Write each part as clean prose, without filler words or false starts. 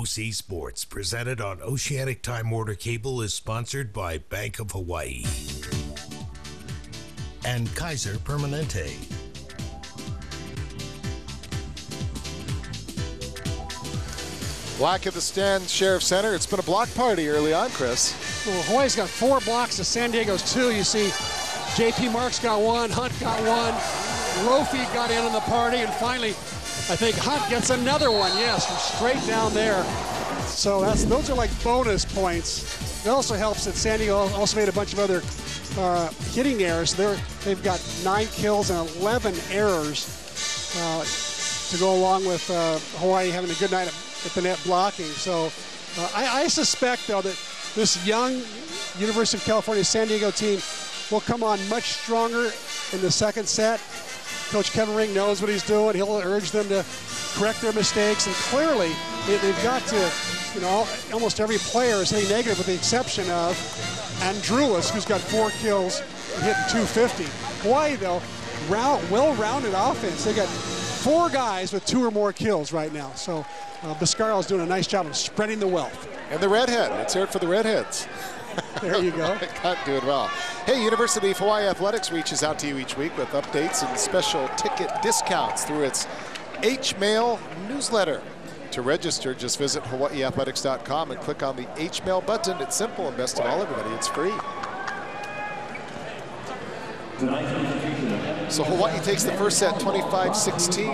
OC Sports, presented on Oceanic Time Warner Cable, is sponsored by Bank of Hawaii and Kaiser Permanente. Black at the stand, Sheriff Center. It's been a block party early on, Chris. Well, Hawaii's got 4 blocks to San Diego's 2. You see J.P. Marks got 1, Hunt got 1, Rofi got in on the party, and finally, I think Hunt gets another one. Yes, straight down there. So those are like bonus points. It also helps that San Diego also made a bunch of other hitting errors. They've got 9 kills and 11 errors to go along with Hawaii having a good night at the net blocking. So I suspect, though, that this young University of California San Diego team will come on much stronger in the second set. Coach Kevin Ring knows what he's doing. He'll urge them to correct their mistakes, and clearly they've got to, almost every player is hitting negative with the exception of Andrulis, who's got 4 kills and hitting .250. Hawaii, though, well-rounded offense. They got 4 guys with 2 or more kills right now. So Biscaro's doing a nice job of spreading the wealth. And the redhead. Let's hear it for the redheads. There you go. Got doing well. Hey, University of Hawaii Athletics reaches out to you each week with updates and special ticket discounts through its H-Mail newsletter. To register, just visit hawaiiathletics.com and click on the H-Mail button. It's simple, and best of all, everybody, it's free. So Hawaii takes the first set 25-16.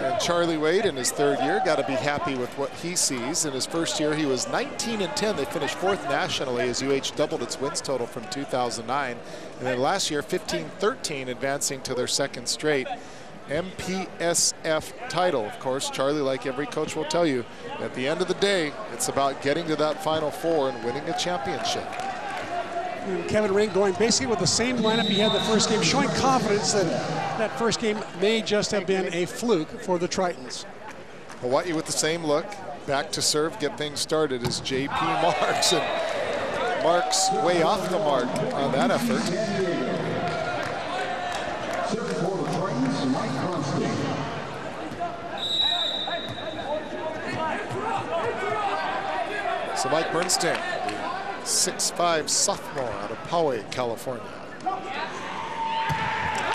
And Charlie Wade, in his 3rd year, got to be happy with what he sees. In his first year, he was 19-10. They finished 4th nationally as UH doubled its wins total from 2009. And then last year, 15-13, advancing to their 2nd straight MPSF title. Of course, Charlie, like every coach will tell you, at the end of the day, it's about getting to that Final Four and winning a championship. And Kevin Ring going basically with the same lineup he had the first game, showing confidence that that first game may just have been a fluke for the Tritons. Hawaii with the same look, back to serve, get things started is J.P. Marks, and Marks way off the mark on that effort. So Mike Bernstein, the 6'5" sophomore out of Poway, California,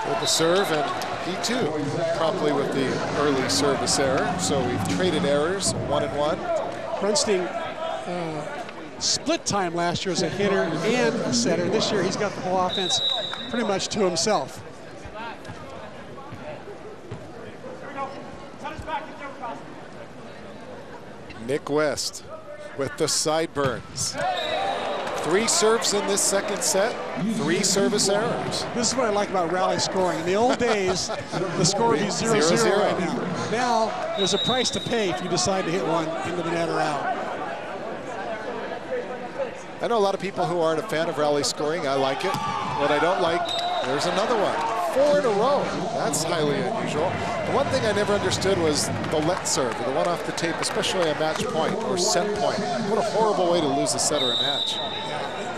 with the serve, and he too promptly with the early service error. So we've traded errors, 1-1. Bernstein split time last year as a hitter and a setter. This year he's got the whole offense pretty much to himself. Nick West with the sideburns. 3 serves in this second set, 3 service errors. This is what I like about rally scoring. In the old days, the score would be 0-0 right now. Now, there's a price to pay if you decide to hit one into the net or out. I know a lot of people who aren't a fan of rally scoring. I like it. What I don't like, there's another one. 4 in a row. That's highly unusual. The one thing I never understood was the let serve, the one off the tape, especially a match point or set point. What a horrible way to lose a set or a match.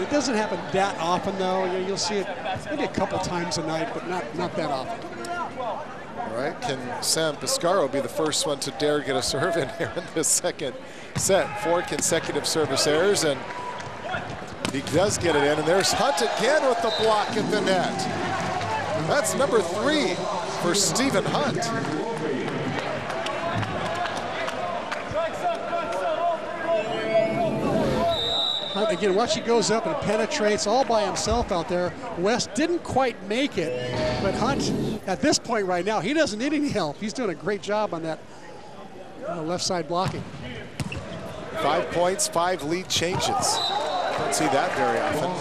It doesn't happen that often, though. You'll see it maybe a couple times a night, but not that often. All right, can Sam Biscaro be the first one to dare get a serve in here in this second set? 4 consecutive service errors, and he does get it in, and there's Hunt again with the block at the net. That's number 3 for Stephen Hunt. Hunt, again, watch, he goes up and penetrates all by himself out there. West didn't quite make it, but Hunt, at this point right now, he doesn't need any help. He's doing a great job on that left side blocking. 5 points, 5 lead changes. Don't see that very often.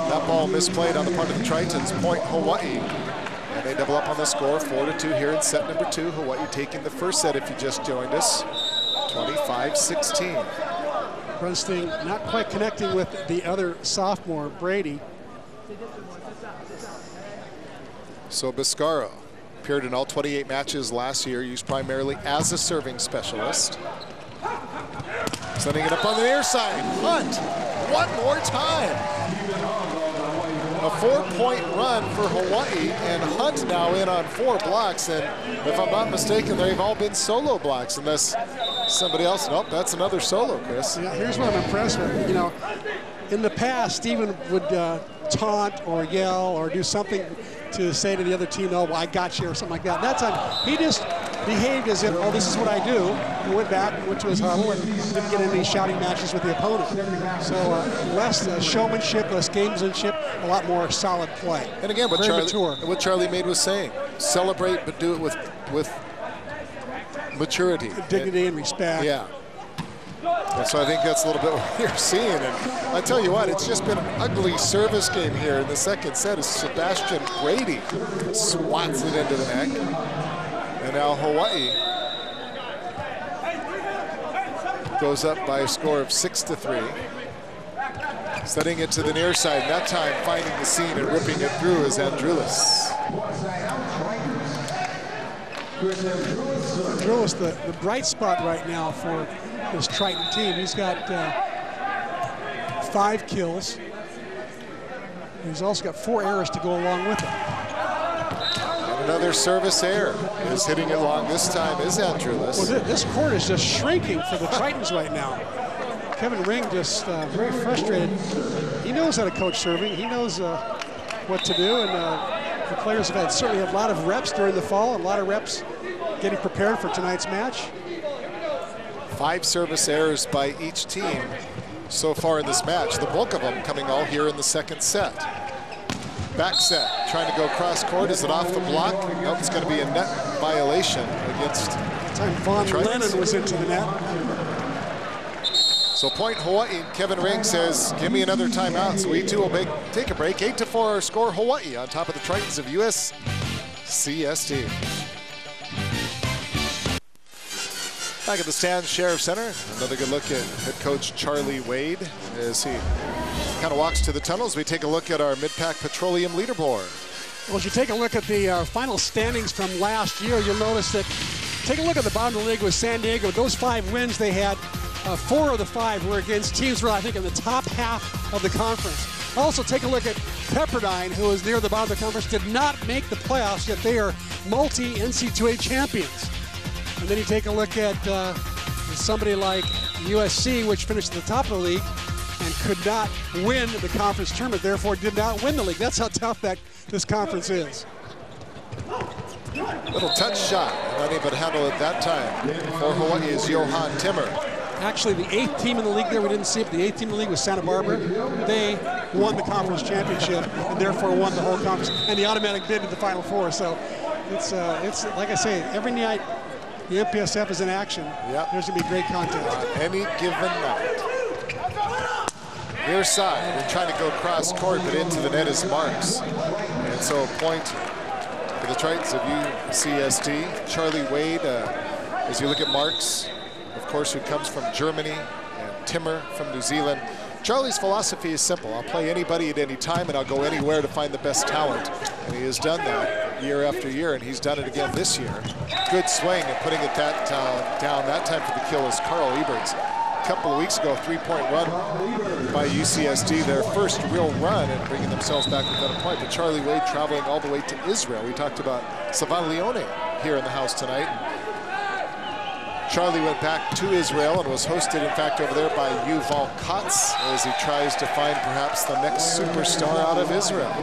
That ball misplayed on the part of the Tritons. Point Hawaii. And they double up on the score, 4-2 here in set number 2. Hawaii taking the first set if you just joined us, 25-16. Bernstein not quite connecting with the other sophomore, Brady. So Biscaro appeared in all 28 matches last year, used primarily as a serving specialist. Sending it up on the near side. Hunt, one more time. A 4-point run for Hawaii, and Hunt now in on 4 blocks. And if I'm not mistaken, they've all been solo blocks, unless somebody else. Nope, that's another solo, Chris. Yeah, here's what I'm impressed with. You know, in the past, Steven would taunt or yell or do something to say to the other team, "Oh, well, I got you," or something like that. That time, he just behaved as if, "Oh, this is what I do." He went back, went to his huddle, and didn't get into any shouting matches with the opponent. So less showmanship, less gamesmanship, a lot more solid play. And again, what Charlie Maid was saying: celebrate, but do it with maturity, dignity, and respect. Yeah. And so I think that's a little bit what you're seeing. And I tell you what, it's just been an ugly service game here in the second set as Sebastian Brady swats it into the neck. And now Hawaii goes up by a score of 6-3. Setting it to the near side, that time finding the seam and ripping it through is Andrulis. Andrulis, the bright spot right now for this Triton team. He's got 5 kills. He's also got 4 errors to go along with it. And another service error is hitting it long. This time is Andrulis. Well, this court is just shrinking for the Tritons right now. Kevin Ring just very frustrated. He knows how to coach serving. He knows what to do, and the players have certainly had a lot of reps during the fall, a lot of reps getting prepared for tonight's match. 5 service errors by each team so far in this match, the bulk of them coming all here in the second set. Back set, trying to go cross court. Is it off the block? Nope, it's going to be a net violation against the time Von Lennon was into the net. So point Hawaii. Kevin Ring says, give me another timeout. So we too will take a break. 8-4 our score. Hawaii on top of the Tritons of USCSD. Back at the Stan Sheriff Center, another good look at head coach Charlie Wade as he kind of walks to the tunnels. We take a look at our mid-pack petroleum leaderboard. Well, as you take a look at the final standings from last year, you'll notice that, take a look at the bottom of the league with San Diego. Those 5 wins they had, 4 of the 5 were against teams who are, I think, in the top half of the conference. Also, take a look at Pepperdine, who is near the bottom of the conference, did not make the playoffs, yet they are multi-NC2A champions. And then you take a look at somebody like USC, which finished at the top of the league and could not win the conference tournament, therefore did not win the league. That's how tough this conference is. Little touch shot, unable to handle it that time. For Hawaii is Johan Timmer. Actually, the 8th team in the league there, we didn't see it, but the 8th team in the league was Santa Barbara. They won the conference championship and therefore won the whole conference and the automatic bid to the Final Four. So it's like I say, every night the MPSF is in action. Yep. There's going to be great contest. On any given night. Near side, and trying to go cross court, but into the net is Marks. And so a point for the Tritons of UCSD. Charlie Wade, as you look at Marks, of course, who comes from Germany, and Timmer from New Zealand. Charlie's philosophy is simple. I'll play anybody at any time, and I'll go anywhere to find the best talent. And he has done that year after year, and he's done it again this year. Good swing, and putting it down that time for the kill is Carl Eberts. A couple of weeks ago, 3-point run by UCSD, their first real run, and bringing themselves back without a point. But Charlie Wade traveling all the way to Israel. We talked about Savan Leone here in the house tonight. Charlie went back to Israel and was hosted, in fact, over there by Yuval Katz as he tries to find perhaps the next superstar out of Israel.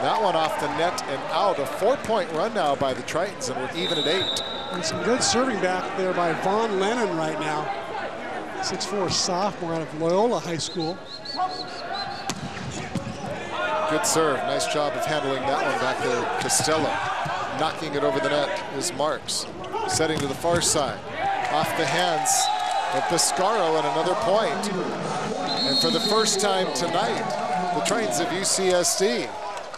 That one off the net and out. A 4-point run now by the Tritons, and we're even at 8. And some good serving back there by Von Lennon right now. 6'4" sophomore out of Loyola High School. Good serve. Nice job of handling that one back there. Costello knocking it over the net is Marks. Setting to the far side. Off the hands of Piscaro, and another point. And for the first time tonight, the Tritons of UCSD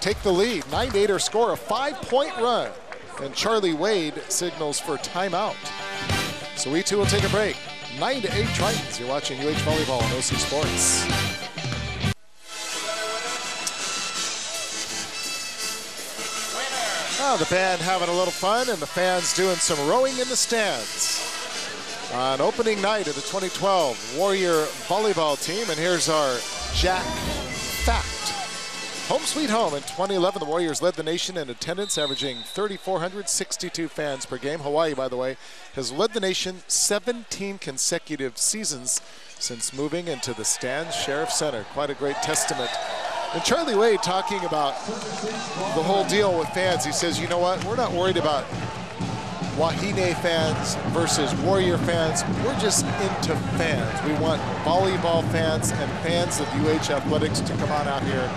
take the lead. 9-8 or score, a 5-point run. And Charlie Wade signals for timeout. So we too will take a break. 9-8 Tritons. You're watching UH Volleyball on OC Sports. Oh, the band having a little fun, and the fans doing some rowing in the stands. On opening night of the 2012 Warrior Volleyball team, and here's our Jack Fact. Home sweet home. In 2011, the Warriors led the nation in attendance, averaging 3,462 fans per game. Hawaii, by the way, has led the nation 17 consecutive seasons since moving into the Stan Sheriff Center. Quite a great testament. And Charlie Wade talking about the whole deal with fans. He says, you know what, we're not worried about Wahine fans versus Warrior fans. We're just into fans. We want volleyball fans and fans of UH Athletics to come on out here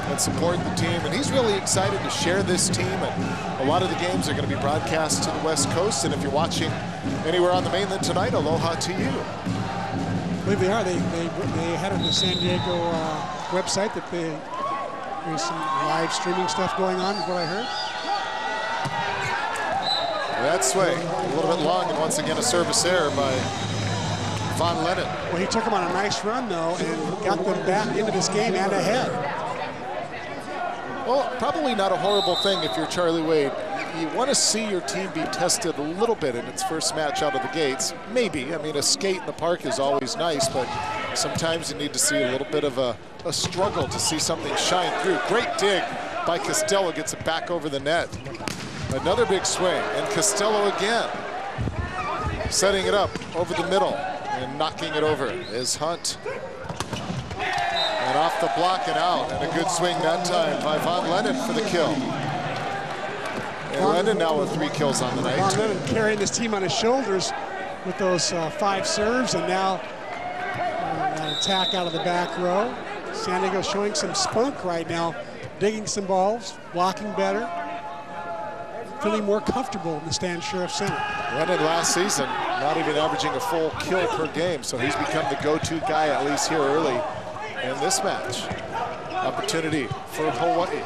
and support the team. And he's really excited to share this team. And a lot of the games are going to be broadcast to the West Coast. And if you're watching anywhere on the mainland tonight, aloha to you. I believe they are. They had it on the San Diego website that there's some live streaming stuff going on, is what I heard. That swing, a little bit long, and once again a service error by Von Lennon. Well, he took them on a nice run, though, and got them back into this game and ahead. Well, probably not a horrible thing if you're Charlie Wade. You want to see your team be tested a little bit in its first match out of the gates. Maybe. I mean, a skate in the park is always nice, but sometimes you need to see a little bit of a struggle to see something shine through. Great dig by Costello, gets it back over the net. Another big swing, and Costello again. Setting it up over the middle and knocking it over is Hunt. And off the block and out, and a good swing that time by Von Lennon for the kill. And Lennon now with 3 kills on the night. Von Lennon carrying this team on his shoulders with those 5 serves, and now an attack out of the back row. San Diego showing some spunk right now, digging some balls, blocking better, feeling more comfortable in the Stan Sheriff Center. Lennon last season not even averaging a full kill per game, so he's become the go-to guy, at least here early in this match. Opportunity for Hawaii.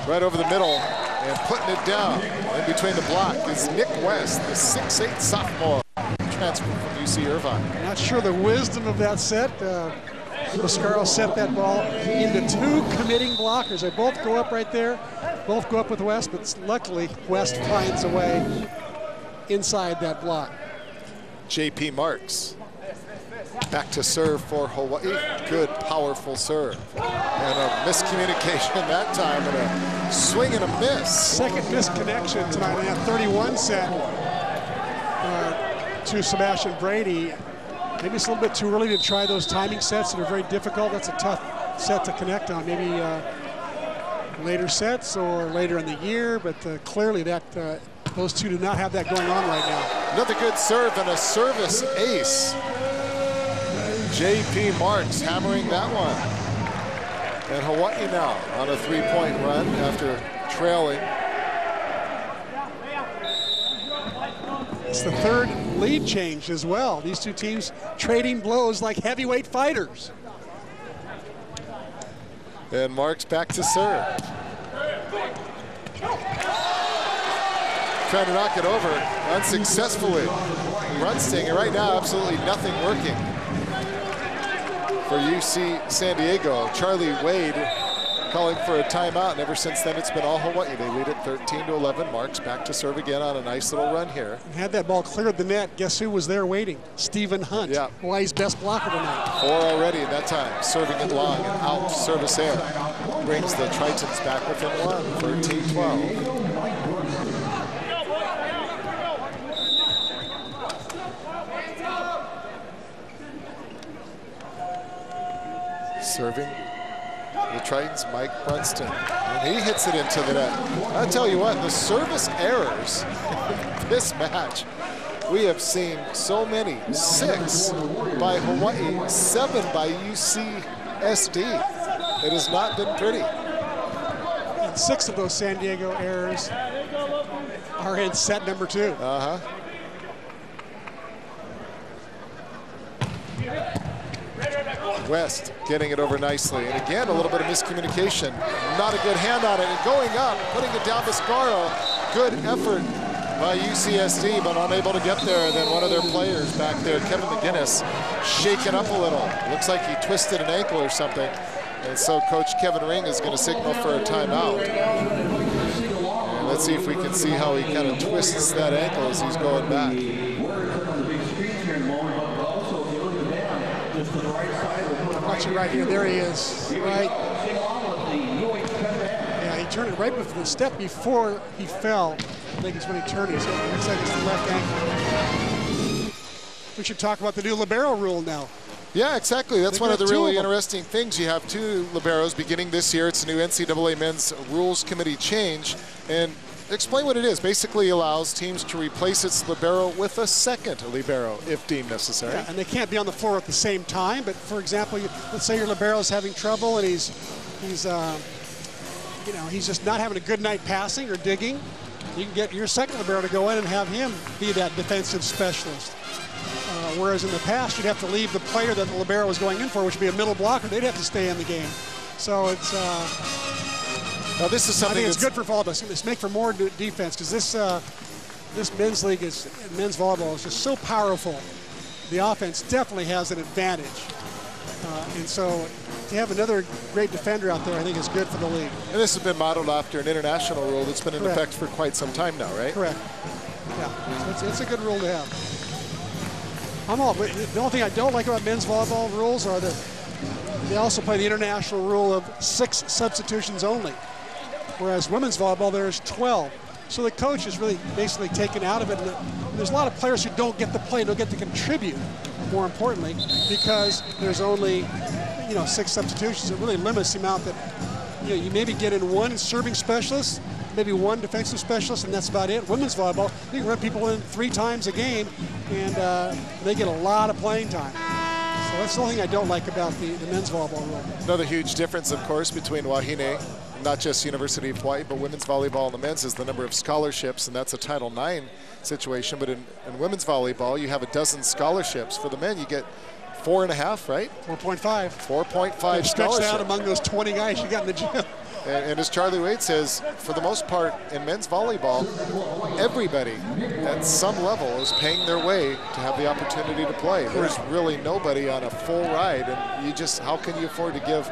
Right over the middle and putting it down. In between the block is Nick West, the 6'8" sophomore transfer from UC Irvine. Not sure the wisdom of that set. Mascaro set that ball into 2 committing blockers. They both go up right there, both go up with West, but luckily West finds a way inside that block. J.P. Marks back to serve for Hawaii. Good, powerful serve. And a miscommunication that time, and a swing and a miss. Second misconnection tonight in that 31 set to Sebastian Brady. Maybe it's a little bit too early to try those timing sets that are very difficult. That's a tough set to connect on. Maybe later sets or later in the year, but clearly that those two do not have that going on right now. Another good serve and a service ace. J.P. Marks hammering that one. And Hawaii now on a 3-point run after trailing. It's the 3rd lead change as well. These two teams trading blows like heavyweight fighters. And Marks back to serve. Trying to knock it over unsuccessfully. Runstang, and right now absolutely nothing working for UC San Diego. Charlie Wade calling for a timeout, and ever since then it's been all Hawaii. They lead it 13-11. Marks back to serve again on a nice little run here. And had that ball cleared the net, guess who was there waiting? Stephen Hunt, yeah. Hawaii's best blocker tonight. 4 already in that time. Serving it long and out, service air. Brings the Tritons back within 1, 13-12. Serving the Tritons, Mike Brunston, and he hits it into the net. I'll tell you what, the service errors in this match, we have seen so many. 6 by Hawaii, 7 by UCSD. It has not been pretty. And 6 of those San Diego errors are in set number 2. West getting it over nicely. And again, a little bit of miscommunication. Not a good hand on it. And going up, putting it down Mascaro. Good effort by UCSD, but unable to get there. And then one of their players back there, Kevin McGinnis, shaken up a little. Looks like he twisted an ankle or something. And so Coach Kevin Ring is going to signal for a timeout. And let's see if we can see how he kind of twists that ankle as he's going back. position right here. There he is, right. Yeah, he turned it right before the step before he fell. I think it's when he turned it. So it looks like it's the left ankle. We should talk about the new libero rule now. Yeah, exactly. That's one of the really interesting things. You have 2 liberos beginning this year. It's a new NCAA Men's Rules Committee change. And explain what it is. Basically allows teams to replace its libero with a second libero if deemed necessary. Yeah, and they can't be on the floor at the same time. But for example, let's say your libero is having trouble and he's just not having a good night passing or digging. You can get your second libero to go in and have him be that defensive specialist. Whereas in the past, you'd have to leave the player that the libero was going in for, which would be a middle blocker. They'd have to stay in the game. So it's. Now this is something. I think it's good for volleyball. It's make for more defense because this men's league men's volleyball is just so powerful. The offense definitely has an advantage, and so to have another great defender out there, I think is good for the league. And this has been modeled after an international rule that's been in effect for quite some time now, right? Correct. Yeah, so it's a good rule to have. The only thing I don't like about men's volleyball rules are that they also play the international rule of 6 substitutions only, whereas women's volleyball there's 12. So the coach is really basically taken out of it. And there's a lot of players who don't get to play, don't get to contribute, more importantly, because there's only 6 substitutions. It really limits the amount that you maybe get in 1 serving specialist, maybe 1 defensive specialist, and that's about it. Women's volleyball, you can run people in 3 times a game, and they get a lot of playing time. So that's the only thing I don't like about the men's volleyball rule. Another huge difference, of course, between Wahine, not just University of Hawaii, but women's volleyball and the men's is the number of scholarships, and that's a Title IX situation. But in women's volleyball, you have a dozen scholarships. For the men, you get 4.5, right? 4.5. 4.5 scholarships. Stretched out among those 20 guys you got in the gym. And as Charlie Wade says, for the most part in men's volleyball, everybody at some level is paying their way to have the opportunity to play. There's really nobody on a full ride, and how can you afford to give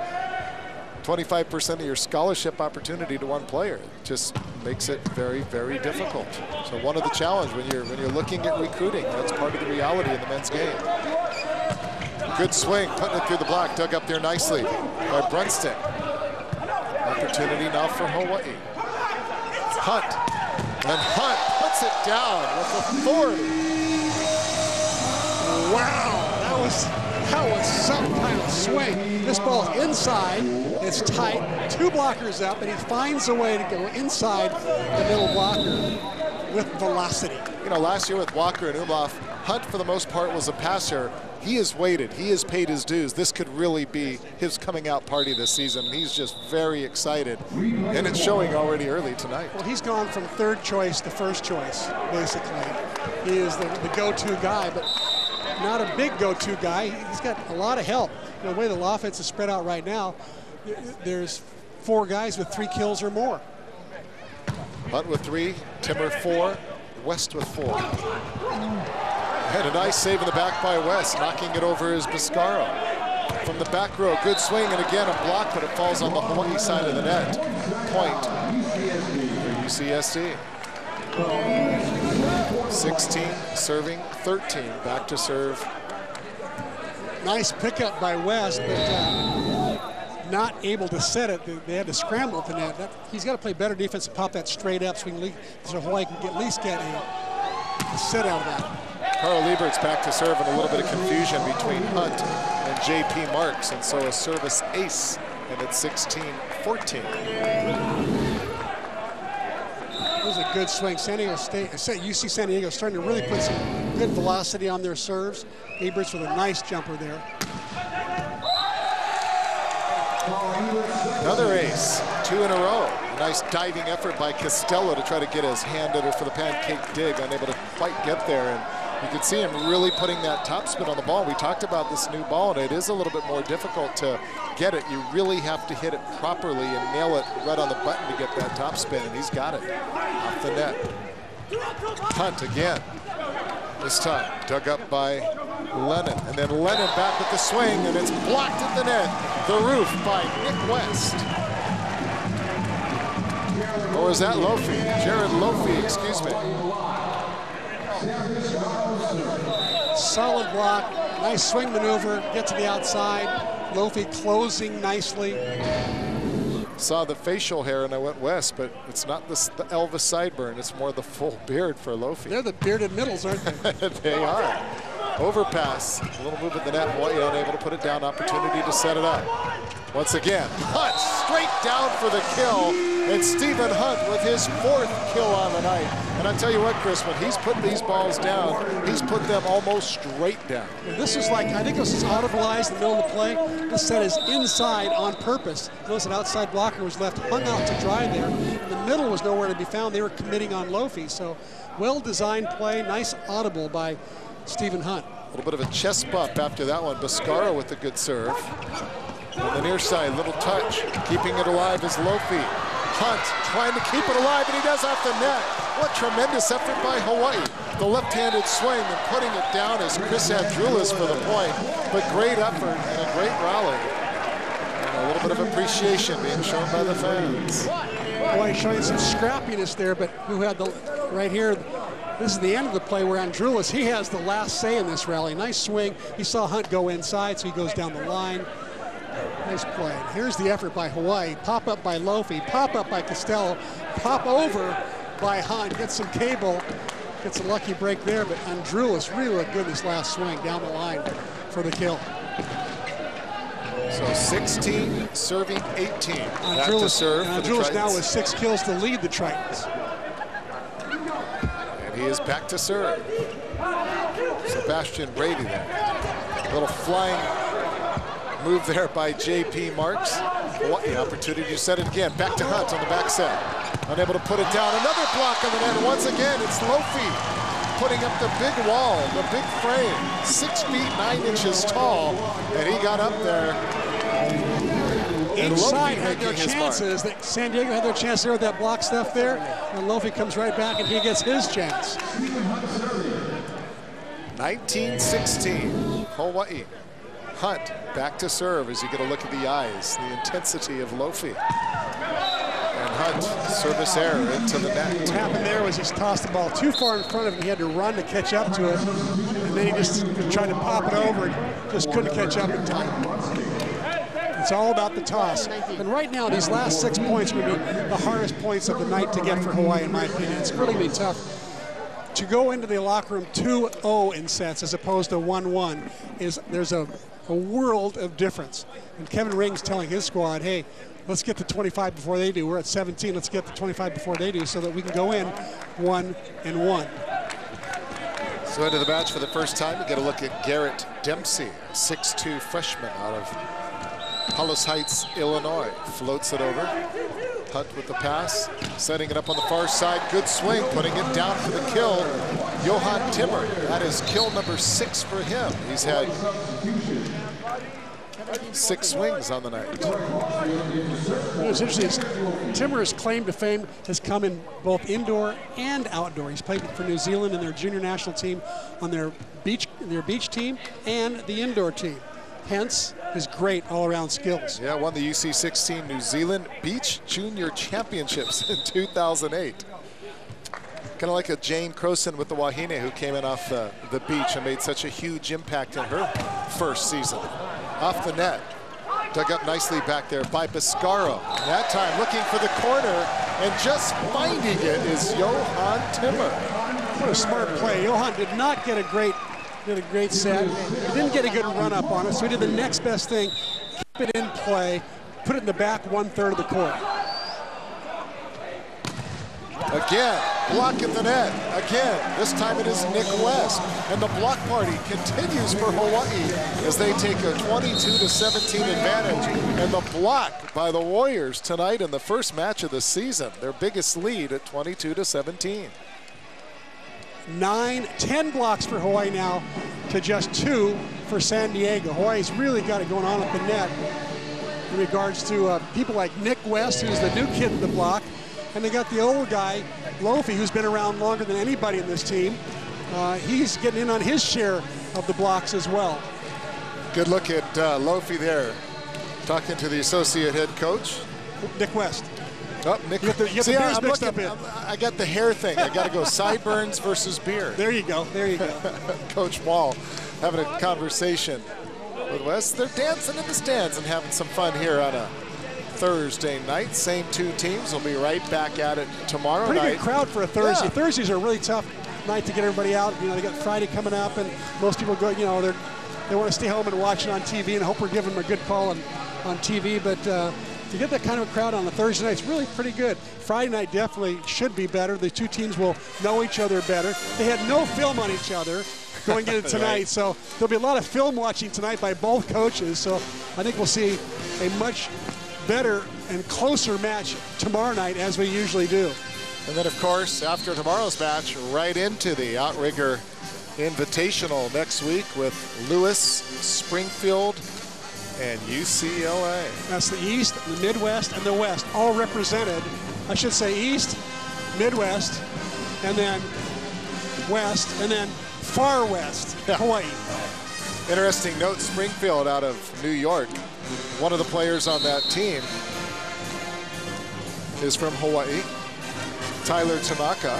25% of your scholarship opportunity to 1 player? It just makes it very, very difficult. So one of the challenges when you're looking at recruiting, that's part of the reality in the men's game. Good swing, putting it through the block, dug up there nicely by Brunston. Opportunity now for Hawaii. Hunt. And Hunt puts it down with authority. Wow, that was some kind of swing. This ball's inside, it's tight, 2 blockers up, and he finds a way to go inside the middle blocker with velocity. Last year with Walker and Umlauf, Hunt for the most part was a passer. He has waited, he has paid his dues. This could really be his coming out party this season. He's just very excited, and it's showing already early tonight. Well, he's gone from 3rd choice to 1st choice, basically. He is the go-to guy, but not a big go-to guy. He's got a lot of help. The way the offense is spread out right now, there's 4 guys with 3 kills or more. Hunt with 3, Timmer 4, West with 4. And a nice save in the back by West, knocking it over is Biscaro. From the back row, good swing, and again a block, but it falls on the Hawaii side of the net. Point for UCSD. 16 serving, 13 back to serve. Nice pickup by West, but not able to set it. They had to scramble at the net. He's got to play better defense and pop that straight up so Hawaii can at least get a set out of that. Carl Liebert's back to serve, and a little bit of confusion between Hunt and J.P. Marks, and so a service ace, and it's 16-14. It was a good swing. San Diego State, UC San Diego starting to really put some good velocity on their serves. Liebert's with a nice jumper there. Another ace, 2 in a row. A nice diving effort by Costello to try to get his hand under for the pancake dig, unable to quite get there. And you can see him really putting that topspin on the ball. We talked about this new ball, and it is a little bit more difficult to get it. You really have to hit it properly and nail it right on the button to get that topspin, and he's got it off the net. Hunt again. This time dug up by Lennon, and then Lennon back with the swing, and it's blocked at the net. The roof by Nick West. Or is that Lofi? Jared Lofi, excuse me. Solid block, nice swing maneuver, get to the outside. Lofi closing nicely. Saw the facial hair and I went west, but it's not the Elvis sideburn. It's more the full beard for Lofi. They're the bearded middles, aren't they? They are. Overpass. A little move at the net. Hawaii unable to put it down. Opportunity to set it up. Once again, Hunt straight down for the kill. And Stephen Hunt with his 4th kill on the night. And I tell you what, Chris, when he's put these balls down, he's put them almost straight down. And this is like, I think this is audibleized in the middle of the play. This set is inside on purpose. Notice an outside blocker was left hung out to dry there. In the middle was nowhere to be found. They were committing on Lofi. So well-designed play, nice audible by Stephen Hunt. A little bit of a chest bump after that one. Biscaro with a good serve. On the near side, little touch. Keeping it alive is Lofi. Hunt trying to keep it alive, and he does off the net. What tremendous effort by Hawaii. The left-handed swing and putting it down as Chris Andrulis for the point. But great effort and a great rally. And a little bit of appreciation being shown by the fans. Hawaii showing some scrappiness there, but who had the, right here, this is the end of the play where Andrulis, he has the last say in this rally. Nice swing. He saw Hunt go inside, so he goes down the line. Nice play. And here's the effort by Hawaii. Pop up by Lofi, pop up by Costello, pop over by Hunt. Gets some cable, gets a lucky break there, but Andrulis really looked good this last swing down the line for the kill. So 16, serving 18. Back to serve for the Andrulis Tritons. now with 6 kills to lead the Tritons. And he is back to serve. Sebastian Brady there. A little flying move there by J.P. Marks. Hawaii opportunity to set it again. Back to Hunt on the back set. Unable to put it down. Another block on the net. Once again, it's Lofi putting up the big wall, the big frame. 6 feet 9 inches tall, and he got up there. Inside had their chances. That San Diego had their chance there with that block stuff there, and Lofi comes right back and he gets his chance. 19-16, Hawaii. Hunt back to serve as you get a look at the eyes, the intensity of Lofi. And Hunt, service error into the net. What happened there was he tossed the ball too far in front of him. He had to run to catch up to it, and then he just tried to pop it over and just couldn't catch up in time. It's all about the toss. And right now, these last 6 points would be the hardest points of the night to get for Hawaii, in my opinion. It's really going to be tough. To go into the locker room 2-0 in sets as opposed to 1-1, there's a world of difference. And Kevin Ring's telling his squad, hey, let's get to 25 before they do. We're at 17, let's get to 25 before they do so that we can go in 1-1. So into the match for the first time, we get a look at Garrett Dempsey, 6'2" freshman out of Palos Heights, Illinois. Floats it over. Hunt with the pass, setting it up on the far side. Good swing, putting it down for the kill. Johan Timmer, that is kill number 6 for him. He's had 6 swings on the night. What's interesting is Timmer's claim to fame has come in both indoor and outdoor. He's played for New Zealand in their junior national team on their beach team and the indoor team. Hence his great all-around skills. Yeah, won the UC16 New Zealand Beach Junior Championships in 2008. Kind of like a Jane Croson with the Wahine, who came in off the beach and made such a huge impact in her first season. Off the net, dug up nicely back there by Biscaro. That time looking for the corner, and just finding it is Johan Timmer. What a smart play. Johan did not get a great set. He didn't get a good run up on it, so he did the next best thing, keep it in play, put it in the back 1/3 of the court. Again, block in the net. Again, this time it is Nick West. And the block party continues for Hawaii as they take a 22-17 advantage. And the block by the Warriors tonight in the first match of the season, their biggest lead at 22-17. 10 blocks for Hawaii now to just 2 for San Diego. Hawaii's really got it going on at the net in regards to people like Nick West, who's the new kid in the block, and they got the old guy, Lofi, who's been around longer than anybody in this team. He's getting in on his share of the blocks as well. Good look at Lofi there, talking to the associate head coach. Nick West. Oh, Nick. You have the beers mixed up in. I got the hair thing. I got to go sideburns versus beard. There you go. There you go. Coach Wall having a conversation Northwest. They're dancing in the stands and having some fun here on a Thursday night. Same two teams will be right back at it tomorrow night. Pretty good crowd for a Thursday. Yeah. Thursdays are a really tough night to get everybody out. You know, they got Friday coming up, and most people go, you know, they want to stay home and watch it on TV, and I hope we're giving them a good call on TV. But to get that kind of a crowd on a Thursday night, it's really pretty good. Friday night definitely should be better. The two teams will know each other better. They had no film on each other going into tonight, right. So there'll be a lot of film watching tonight by both coaches. So I think we'll see a much better and closer match tomorrow night, as we usually do. And then, of course, after tomorrow's match, right into the Outrigger Invitational next week with Lewis, Springfield, and UCLA. That's the East, the Midwest, and the West, all represented. I should say East, Midwest, and then West, and then far West, yeah. Hawaii. Interesting note, Springfield out of New York. One of the players on that team is from Hawaii, Tyler Tanaka.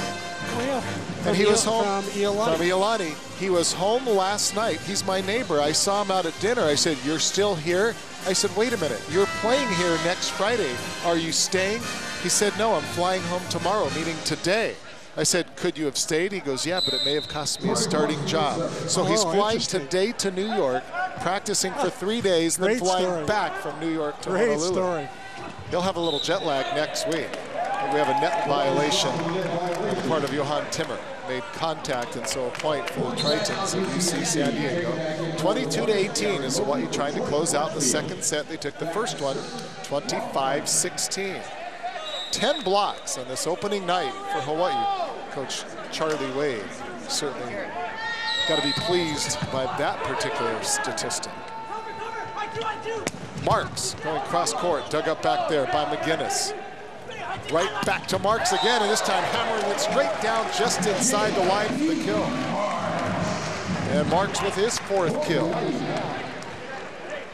Oh, yeah. And he was home from Iolani. He was home last night. He's my neighbor. I saw him out at dinner. I said, "You're still here?" I said, "Wait a minute. You're playing here next Friday. Are you staying?" He said, "No, I'm flying home tomorrow, meaning today." I said, "Could you have stayed?" He goes, "Yeah, but it may have cost me a starting job." So he's flying today to New York, practicing for 3 days, then flying back from New York to Honolulu. Great story. He'll have a little jet lag next week. We have a net violation on the part of Johan Timmer. Made contact, and so a point for the Tritons of UC San Diego. 22-18 is Hawaii trying to close out the second set. They took the first one, 25-16. 10 blocks on this opening night for Hawaii. Coach Charlie Wade certainly got to be pleased by that particular statistic. Marks going cross court, dug up back there by McGinnis. Right back to Marks again, and this time hammering it straight down just inside the line for the kill. And Marks with his fourth kill.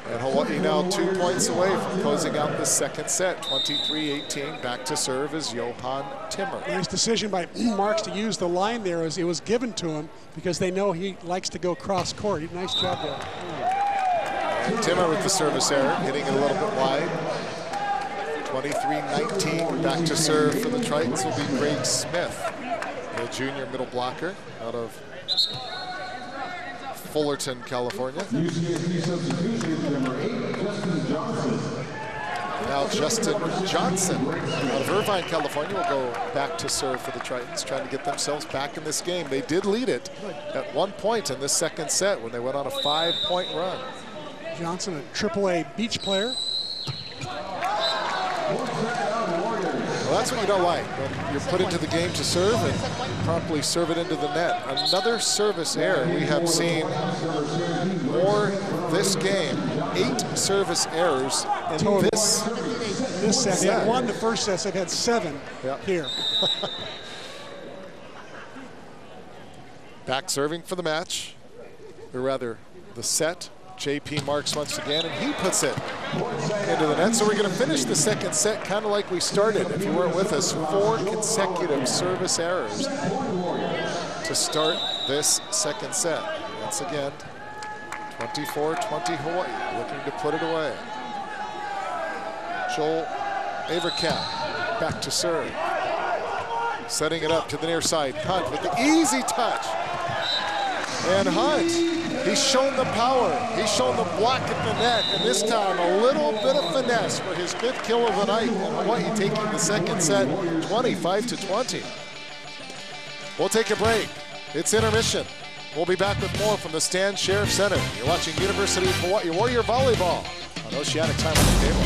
And Hawaii now 2 points away from closing out the second set. 23-18, back to serve is Johan Timmer. Nice decision by Marks to use the line there as it was given to him, because they know he likes to go cross court. Nice job there. And Timmer with the service error, hitting it a little bit wide. 23-19, back to serve for the Tritons will be Greg Smith, the junior middle blocker out of Fullerton, California. Now Justin Johnson out of Irvine, California will go back to serve for the Tritons, trying to get themselves back in this game. They did lead it at 1 point in this second set when they went on a 5-point run. Johnson, a AAA beach player. Well, that's what you don't like, when you're put into the game to serve and promptly serve it into the net. Another service error. We have seen more this game, 8 service errors in this set. They had 1 the first set, so they've had 7 here. Back serving for the match, or rather the set. JP Marks once again, and he puts it into the net. So we're going to finish the second set kind of like we started. If you weren't with us, 4 consecutive service errors to start this second set. Once again, 24-20 Hawaii, looking to put it away. Joel Avercat back to serve. Setting it up to the near side. Hunt with the easy touch. And Hunt, he's shown the power. He's shown the block at the net, and this time a little bit of finesse for his 5th kill of the night. And Hawaii taking the second set, 25-20. We'll take a break. It's intermission. We'll be back with more from the Stan Sheriff Center. You're watching University of Hawaii Warrior Volleyball on Oceanic Time on the Cable.